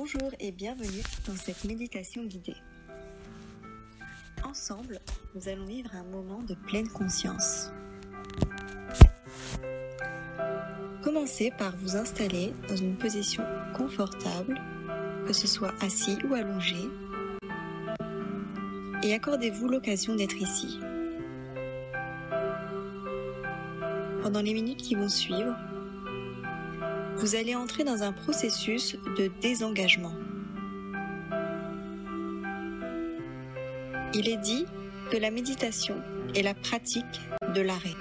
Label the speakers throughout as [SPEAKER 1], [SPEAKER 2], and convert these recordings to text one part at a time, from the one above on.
[SPEAKER 1] Bonjour et bienvenue dans cette méditation guidée. Ensemble, nous allons vivre un moment de pleine conscience. Commencez par vous installer dans une position confortable, que ce soit assis ou allongé, et accordez-vous l'occasion d'être ici. Pendant les minutes qui vont suivre, vous allez entrer dans un processus de désengagement. Il est dit que la méditation est la pratique de l'arrêt.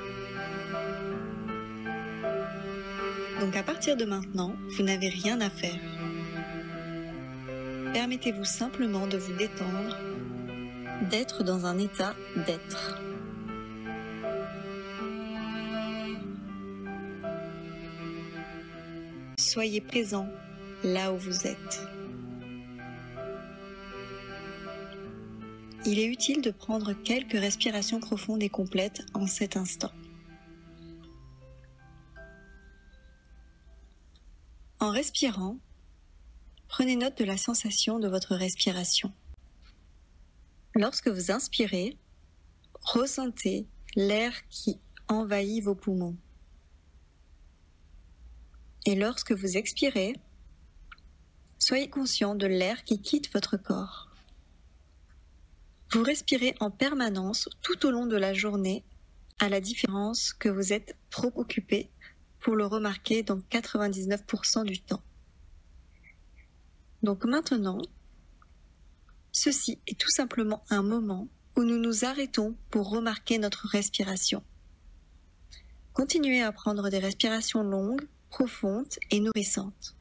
[SPEAKER 1] Donc à partir de maintenant, vous n'avez rien à faire. Permettez-vous simplement de vous détendre, d'être dans un état d'être. Soyez présent là où vous êtes. Il est utile de prendre quelques respirations profondes et complètes en cet instant. En respirant, prenez note de la sensation de votre respiration. Lorsque vous inspirez, ressentez l'air qui envahit vos poumons. Et lorsque vous expirez, soyez conscient de l'air qui quitte votre corps. Vous respirez en permanence tout au long de la journée, à la différence que vous êtes trop occupé pour le remarquer dans 99% du temps. Donc maintenant, ceci est tout simplement un moment où nous nous arrêtons pour remarquer notre respiration. Continuez à prendre des respirations longues, profondes et nourrissantes.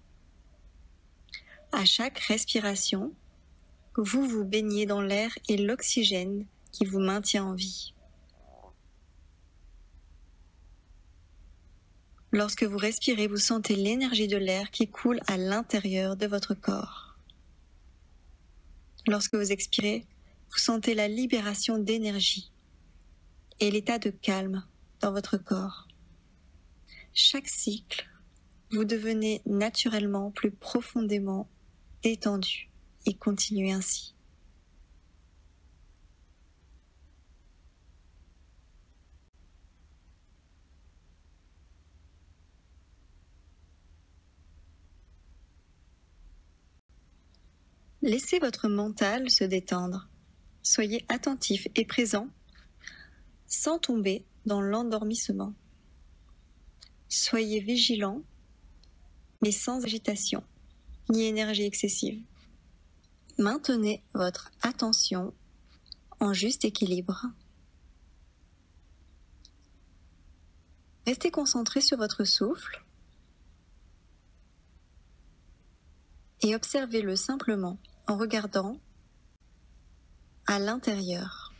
[SPEAKER 1] À chaque respiration, vous vous baignez dans l'air et l'oxygène qui vous maintient en vie. Lorsque vous respirez, vous sentez l'énergie de l'air qui coule à l'intérieur de votre corps. Lorsque vous expirez, vous sentez la libération d'énergie et l'état de calme dans votre corps. Chaque cycle, vous devenez naturellement plus profondément détendu et continuez ainsi. Laissez votre mental se détendre. Soyez attentif et présent sans tomber dans l'endormissement. Soyez vigilant, mais sans agitation ni énergie excessive. Maintenez votre attention en juste équilibre. Restez concentré sur votre souffle et observez-le simplement en regardant à l'intérieur.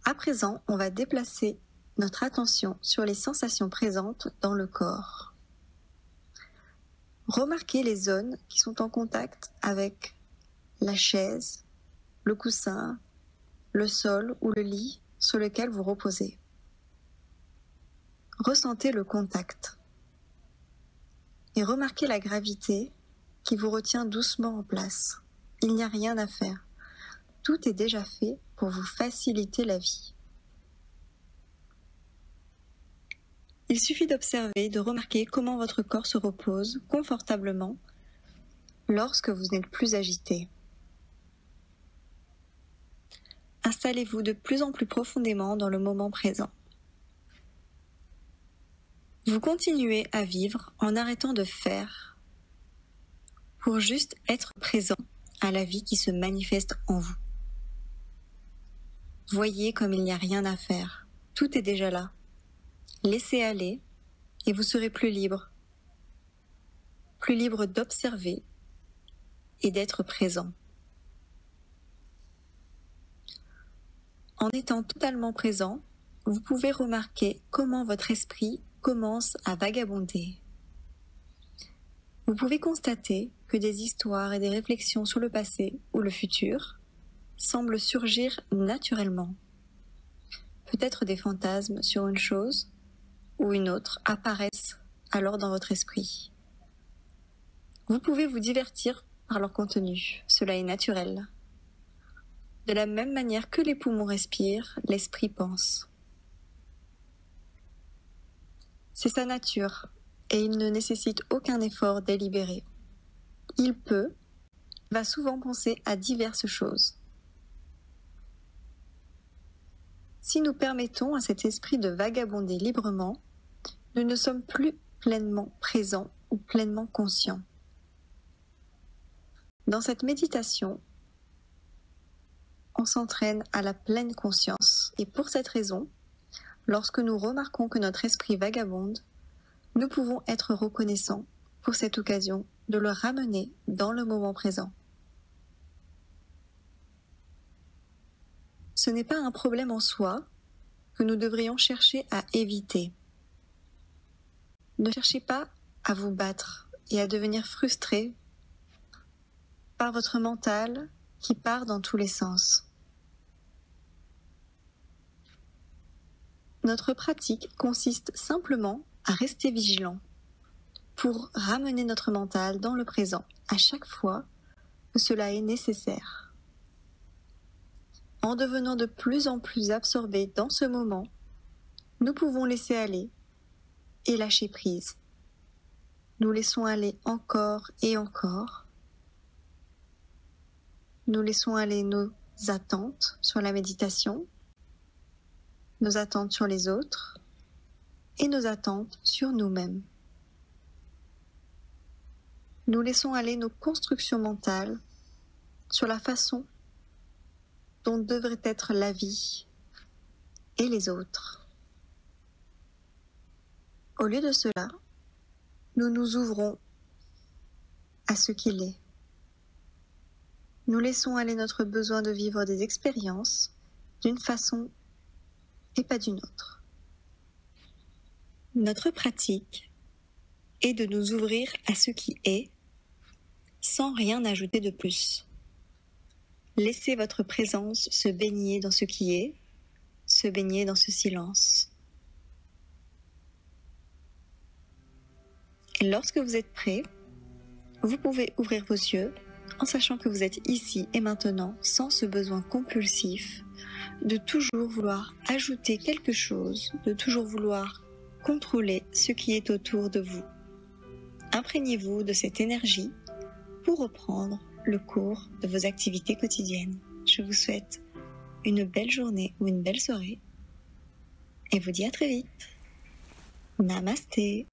[SPEAKER 1] À présent, on va déplacer notre attention sur les sensations présentes dans le corps. Remarquez les zones qui sont en contact avec la chaise, le coussin, le sol ou le lit sur lequel vous reposez. Ressentez le contact et remarquez la gravité qui vous retient doucement en place. Il n'y a rien à faire. Tout est déjà fait pour vous faciliter la vie. Il suffit d'observer, de remarquer comment votre corps se repose confortablement lorsque vous n'êtes plus agité. Installez-vous de plus en plus profondément dans le moment présent. Vous continuez à vivre en arrêtant de faire pour juste être présent à la vie qui se manifeste en vous. Voyez comme il n'y a rien à faire. Tout est déjà là. Laissez aller et vous serez plus libre d'observer et d'être présent. En étant totalement présent, vous pouvez remarquer comment votre esprit commence à vagabonder. Vous pouvez constater que des histoires et des réflexions sur le passé ou le futur semblent surgir naturellement. Peut-être des fantasmes sur une chose ou une autre apparaissent alors dans votre esprit. Vous pouvez vous divertir par leur contenu, cela est naturel. De la même manière que les poumons respirent, l'esprit pense. C'est sa nature et il ne nécessite aucun effort délibéré. Il va souvent penser à diverses choses. Si nous permettons à cet esprit de vagabonder librement, nous ne sommes plus pleinement présents ou pleinement conscients. Dans cette méditation, on s'entraîne à la pleine conscience et pour cette raison, lorsque nous remarquons que notre esprit vagabonde, nous pouvons être reconnaissants pour cette occasion de le ramener dans le moment présent. Ce n'est pas un problème en soi que nous devrions chercher à éviter. Ne cherchez pas à vous battre et à devenir frustré par votre mental qui part dans tous les sens. Notre pratique consiste simplement à rester vigilant pour ramener notre mental dans le présent à chaque fois que cela est nécessaire. En devenant de plus en plus absorbés dans ce moment, nous pouvons laisser aller et lâcher prise. Nous laissons aller encore et encore. Nous laissons aller nos attentes sur la méditation, nos attentes sur les autres et nos attentes sur nous-mêmes. Nous laissons aller nos constructions mentales sur la façon dont devrait être la vie et les autres. Au lieu de cela, nous nous ouvrons à ce qu'il est. Nous laissons aller notre besoin de vivre des expériences d'une façon et pas d'une autre. Notre pratique est de nous ouvrir à ce qui est sans rien ajouter de plus. Laissez votre présence se baigner dans ce qui est, se baigner dans ce silence. Et lorsque vous êtes prêt, vous pouvez ouvrir vos yeux en sachant que vous êtes ici et maintenant sans ce besoin compulsif de toujours vouloir ajouter quelque chose, de toujours vouloir contrôler ce qui est autour de vous. Imprégnez-vous de cette énergie pour reprendre le cours de vos activités quotidiennes. Je vous souhaite une belle journée ou une belle soirée et vous dis à très vite. Namasté.